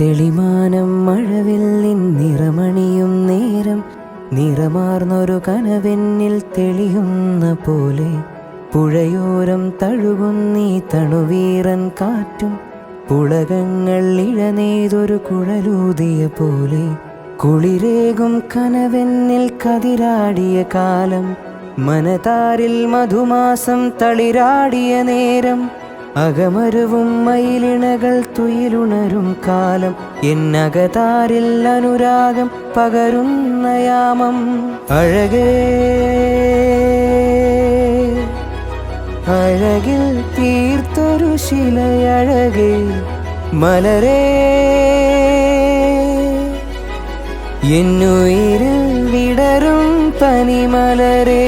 തെളിമാനം മഴവില്ലിൻ നിറമണിയും നേരം നിറമാർന്നൊരു കനവെന്നിൽ തെളിയുന്ന പോലെ പുഴയോരം തഴുകുന്നീ തണുവീറൻ കാറ്റും പുളകങ്ങൾ ഇഴനേതൊരു കുഴലൂതിയ പോലെ കുളിരേകും കനവെന്നിൽ കതിരാടിയ കാലം മനതാരിൽ മധുമാസം തളിരാടിയ നേരം അകമരുവും മയിലിണകൾ തുയിലുണരും കാലം എന്നകതാരിൽ അനുരാഗം പകരുന്ന യാമം അഴകേ അഴകിൽ തീർത്തൊരു ശിലയഴകേ മലരേ എന്നുയിരിൽ വിടരും പനിമലരേ